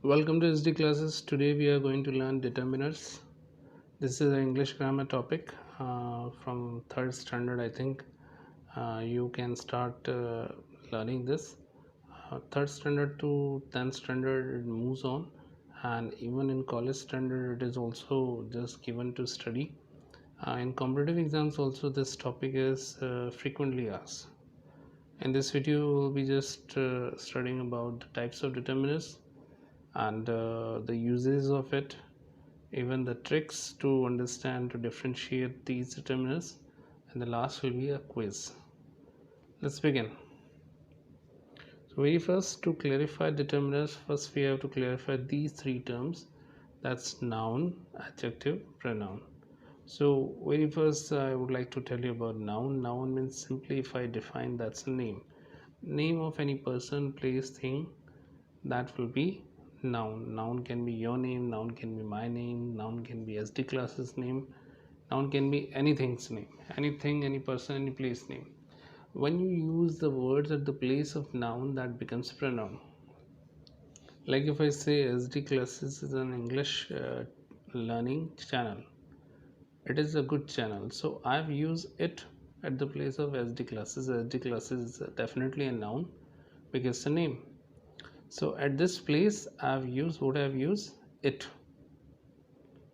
Welcome to SD classes. Today we are going to learn determiners. This is an English grammar topic from third standard. I think you can start learning this. Third standard to 10th standard it moves on, and even in college standard it is also just given to study. In competitive exams also this topic is frequently asked. In this video we'll be just studying about the types of determiners and the uses of it, even the tricks to understand to differentiate these determinants, and the last will be a quiz. Let's begin. So very first, to clarify determinants, first we have to clarify these three terms, that's noun, adjective, pronoun. So very first I would like to tell you about noun. Noun means simply, if I define, that's a name of any person, place, thing, that will be noun. Noun can be your name, noun can be my name, noun can be SD class's name, noun can be anything's name, anything, any person, any place name. When you use the words at the place of noun, that becomes pronoun. Like if I say SD classes is an English learning channel, it is a good channel, so I've used it at the place of SD classes. SD classes is definitely a noun because it's a name. So at this place I've used what I've used, it.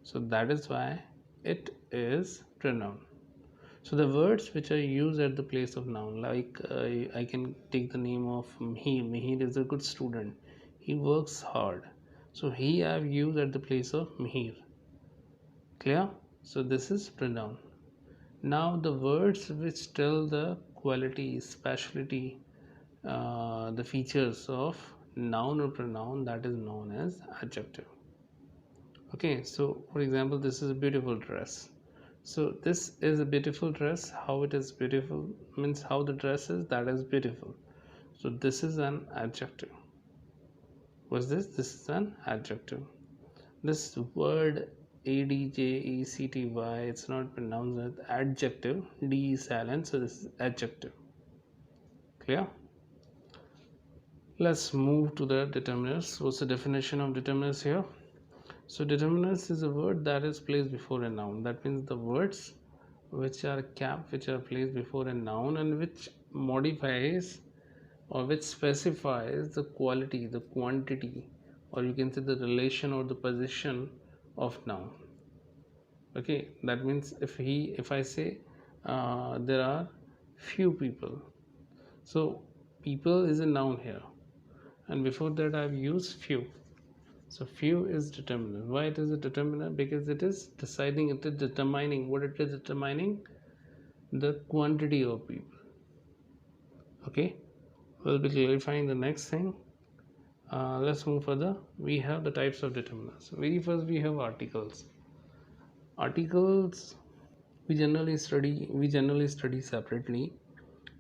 So that is why it is pronoun. So the words which are used at the place of noun, like I can take the name of Mihir. Mihir is a good student, he works hard, so he I've used at the place of Mihir. Clear? So this is pronoun. Now the words which tell the quality, speciality, the features of noun or pronoun, that is known as adjective. Okay, so for example, this is a beautiful dress. So this is a beautiful dress. How it is beautiful means how the dress is, that is beautiful. So this is an adjective. What's this? This is an adjective. This word adjecty, it's not pronounced as adjective. D is silent, so this is adjective. Clear? Let's move to the determiners. What's the definition of determiners here? So determiners is a word that is placed before a noun. That means the words which are kept, which are placed before a noun, and which modifies or which specifies the quality, the quantity, or you can say the relation or the position of noun. Okay, that means if I say there are few people, so people is a noun here, and before that I've used few. So few is determiner. Why it is a determiner? Because it is deciding, it is determining. What it is determining? The quantity of people. Okay, we'll be clarifying the next thing. Let's move further. We have the types of determiners. Very first we have articles. Articles we generally study separately,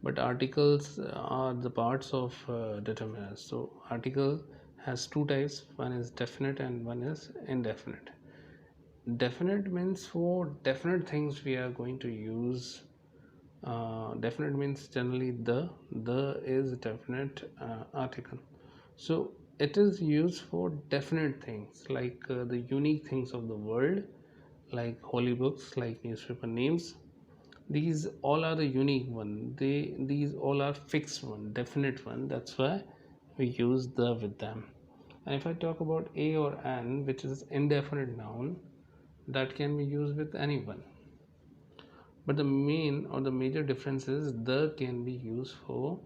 but articles are the parts of determiners. So article has two types, one is definite and one is indefinite. Definite means for definite things we are going to use. Definite means generally the is definite article, so it is used for definite things, like the unique things of the world, like holy books, like newspaper names. These all are the unique one, these all are fixed one, definite one, that's why we use the with them. And if I talk about a or an, which is indefinite noun, that can be used with anyone, but the main or the major difference is the can be used for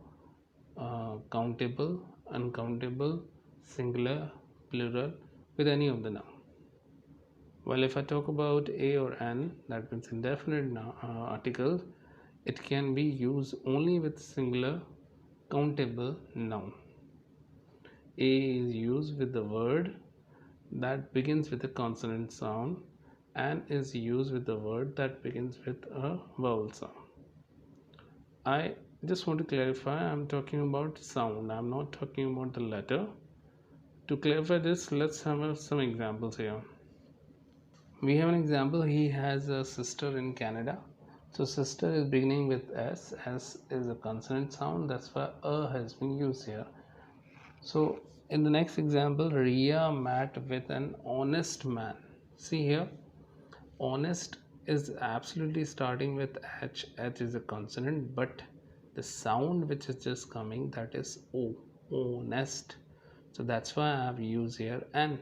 countable, uncountable, singular, plural, with any of the noun. Well, if I talk about a or an, that means indefinite article, it can be used only with singular countable noun. A is used with the word that begins with a consonant sound and is used with the word that begins with a vowel sound. I just want to clarify, I'm talking about sound, I'm not talking about the letter. To clarify this, let's have some examples here. We have an example. He has a sister in Canada. So sister is beginning with S. S is a consonant sound, that's why a has been used here. So in the next example, Ria met with an honest man. See here, honest is absolutely starting with H. H is a consonant, but the sound which is just coming, that is O, honest. So that's why I have used here N.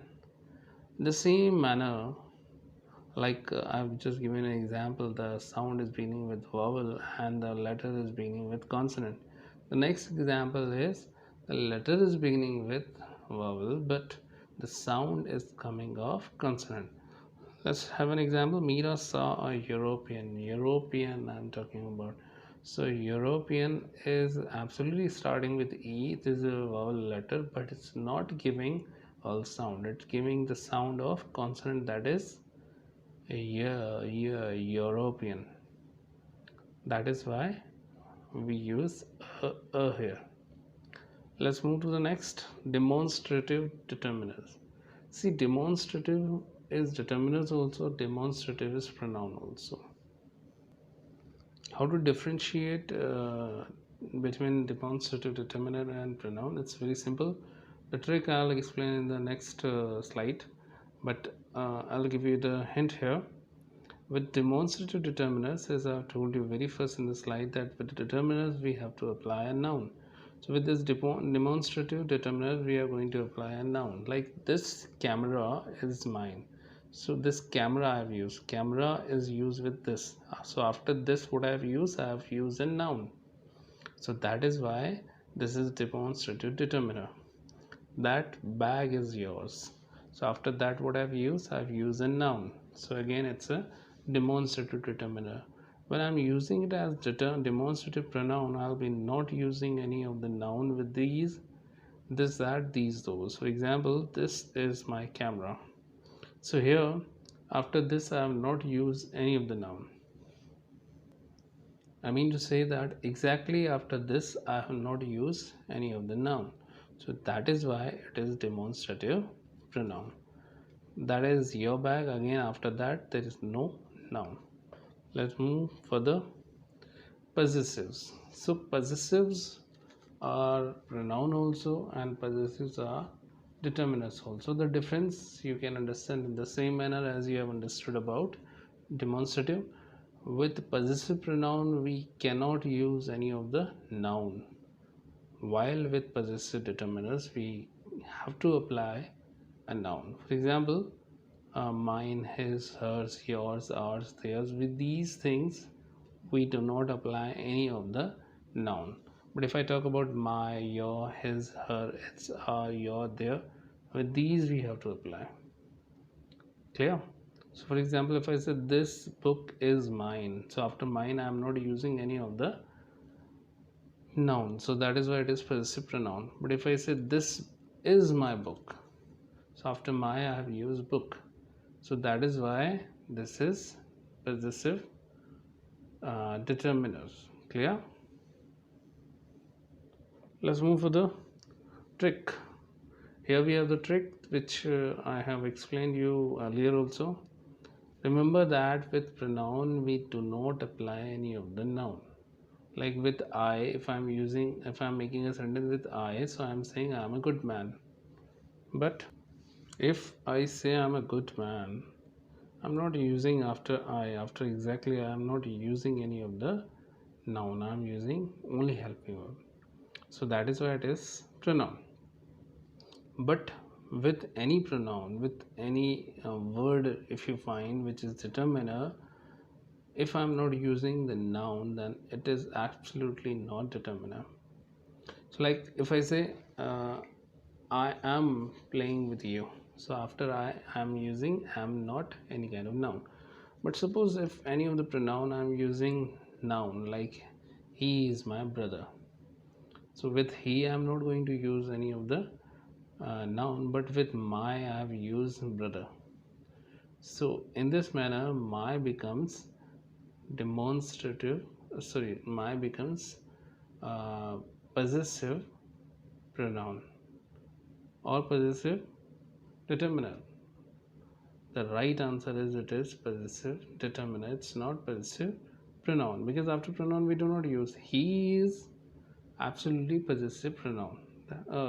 In the same manner, like I've just given an example, the sound is beginning with vowel and the letter is beginning with consonant. The next example is the letter is beginning with vowel, but the sound is coming off consonant. Let's have an example. Mira saw a European. European, I'm talking about. So European is absolutely starting with E. It is a vowel letter, but it's not giving vowel sound. It's giving the sound of consonant, that is European. That is why we use here. Let's move to the next, demonstrative determiners. See, demonstrative is determiners also, demonstrative is pronoun also. How to differentiate between demonstrative determiner and pronoun? It's very simple. The trick I'll explain in the next slide, but I'll give you the hint here. With demonstrative determiners, as I've told you very first in the slide, that with determiners we have to apply a noun. So with this demonstrative determiner, we are going to apply a noun. Like this camera is mine. So this camera I have used. Camera is used with this. So after this, what I have used? I have used a noun. So that is why this is demonstrative determiner. That bag is yours. So after that, what I've used? I've used a noun. So again, it's a demonstrative determiner. When I'm using it as demonstrative pronoun, I'll be not using any of the noun with these, this, that, these, those. For example, this is my camera. So here, after this, I have not used any of the noun. I mean to say that exactly after this, I have not used any of the noun. So that is why it is demonstrative pronoun. That is your bag. Again, after that, there is no noun. Let's move further. Possessives. So possessives are pronoun also, and possessives are determiners also. The difference you can understand in the same manner as you have understood about demonstrative. With possessive pronoun, we cannot use any of the noun, while with possessive determiners, we have to apply a noun. For example, mine, his, hers, yours, ours, theirs. With these things, we do not apply any of the noun. But if I talk about my, your, his, her, its, our, your, their, with these we have to apply. Clear? So for example, if I say this book is mine, so after mine I am not using any of the noun, so that is why it is possessive pronoun. But if I say this is my book, so after my I have used book, so that is why this is possessive determiners. Clear? Let's move for the trick. Here we have the trick which I have explained you earlier also. Remember that with pronoun we do not apply any of the noun. Like with I, if I'm making a sentence with I, so I'm saying I'm a good man. But if I say I'm a good man, I'm not using after I, after exactly I am not using any of the noun. I'm using only helping verb. So that is why it is pronoun. But with any pronoun, with any word, if you find which is determiner, if I'm not using the noun, then it is absolutely not determiner. So like if I say I am playing with you, so after I am using am, not any kind of noun. But suppose if any of the pronoun I'm using noun, like he is my brother, so with he I'm not going to use any of the noun, but with my I have used brother. So in this manner, my becomes demonstrative, my becomes possessive pronoun or possessive determiner. The right answer is it is possessive determiner. It's not possessive pronoun, because after pronoun we do not use. He is absolutely possessive pronoun.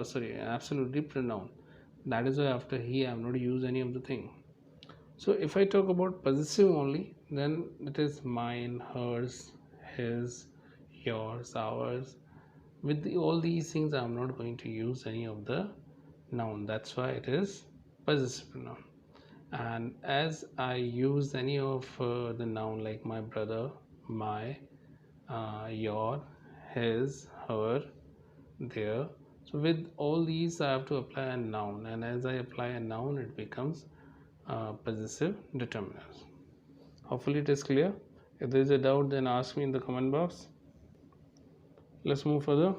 sorry, absolute pronoun. That is why after he I have not used any of the thing. So if I talk about possessive only, then it is mine, hers, his, yours, ours. With all these things, I am not going to use any of the noun. That's why it is possessive pronoun. And as I use any of the noun like my brother, my, your, his, her, their. So with all these, I have to apply a noun, and as I apply a noun, it becomes possessive determiners. Hopefully, it is clear. If there is a doubt, then ask me in the comment box. Let's move further.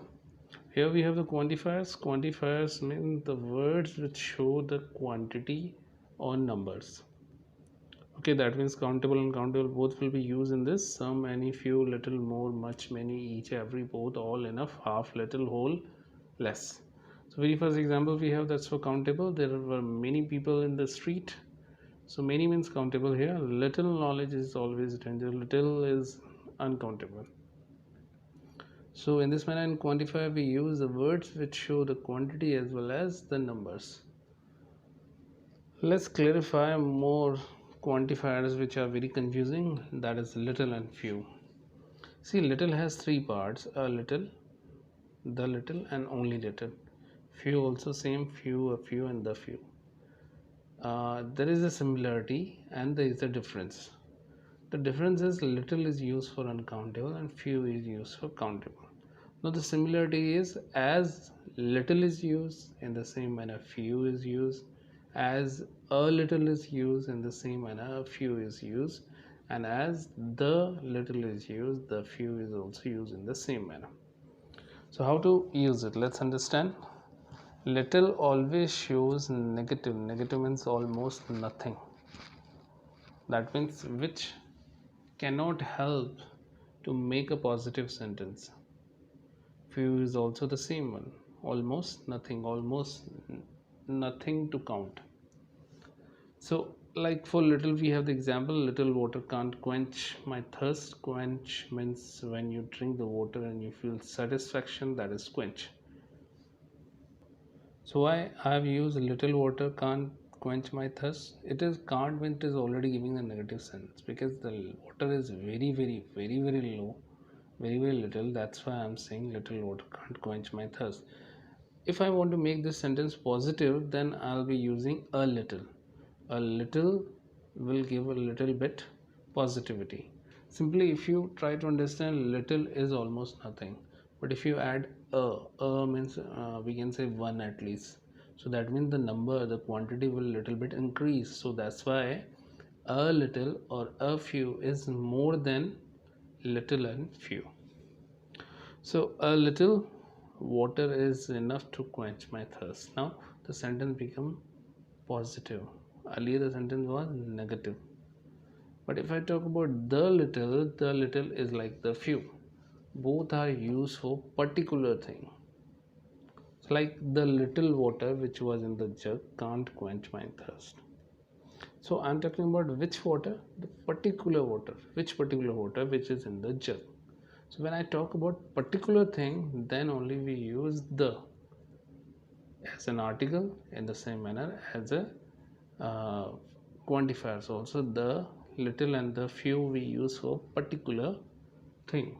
Here we have the quantifiers. Quantifiers mean the words which show the quantity or numbers. Okay, that means countable and countable both will be used in this. Some, any, few, little, more, much, many, each, every, both, all, enough, half, little, whole, less. So very first example we have, that's for countable. There were many people in the street. So many means countable here. Little knowledge is always dangerous. Little is uncountable. So in this manner in quantifier we use the words which show the quantity as well as the numbers. Let's clarify more quantifiers which are very confusing, that is little and few. See, little has three parts: a little, the little, and only little. Few also same: few, a few, and the few. There is a similarity and there is a difference. The difference is little is used for uncountable and few is used for countable. Now the similarity is, as little is used, in the same manner few is used. As a little is used, in the same manner a few is used. And as the little is used, the few is also used in the same manner. So how to use it? Let's understand. Little always shows negative. Negative means almost nothing. That means which cannot help to make a positive sentence. Few is also the same one. Almost nothing. Almost nothing to count. So like for little we have the example, little water can't quench my thirst. Quench means when you drink the water and you feel satisfaction, that is quench. So why I have used little water can't quench my thirst? It is can't when it is already giving a negative sense, because the water is very low, very little. That's why I'm saying little water can't quench my thirst. If I want to make this sentence positive, then I'll be using a little. A little will give a little bit positivity. Simply, if you try to understand, little is almost nothing, but if you add a means we can say one at least. So that means the number, the quantity will little bit increase. So that's why a little or a few is more than little and few. So a little water is enough to quench my thirst. Now the sentence become positive. Earlier the sentence was negative. But if I talk about the little is like the few. Both are used for particular thing. So like the little water which was in the jug can't quench my thirst. So I'm talking about which water? The particular water. Which particular water which is in the jug. So when I talk about particular thing, then only we use the as an article in the same manner as a quantifiers. Also the little and the few we use for particular thing.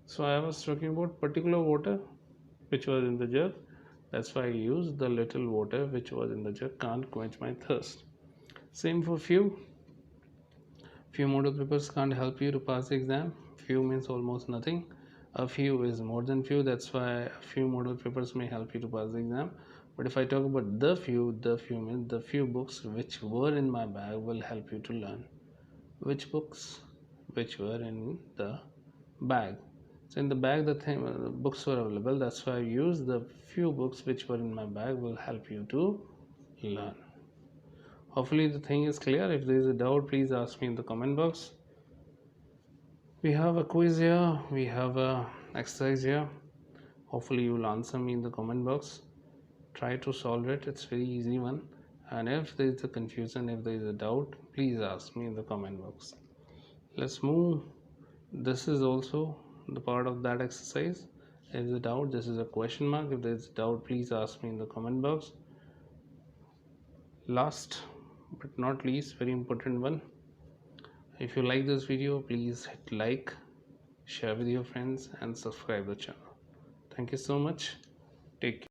So I was talking about particular water which was in the jug. That's why I used the little water which was in the jug can't quench my thirst. Same for few. Few model papers can't help you to pass the exam. Few means almost nothing. A few is more than few. That's why a few model papers may help you to pass the exam. But if I talk about the few means the few books which were in my bag will help you to learn. Which books? Which were in the bag. So in the bag the books were available. That's why I used the few books which were in my bag will help you to learn. Hopefully the thing is clear. If there is a doubt, please ask me in the comment box. We have a quiz here. We have a exercise here. Hopefully you will answer me in the comment box. Try to solve it. It's very easy one. And if there is a confusion, if there is a doubt, please ask me in the comment box. Let's move. This is also the part of that exercise. is a doubt, this is a question mark. If there's a doubt, please ask me in the comment box. Last but not least, very important one, if you like this video, please hit like, share with your friends and subscribe the channel. Thank you so much. Take care.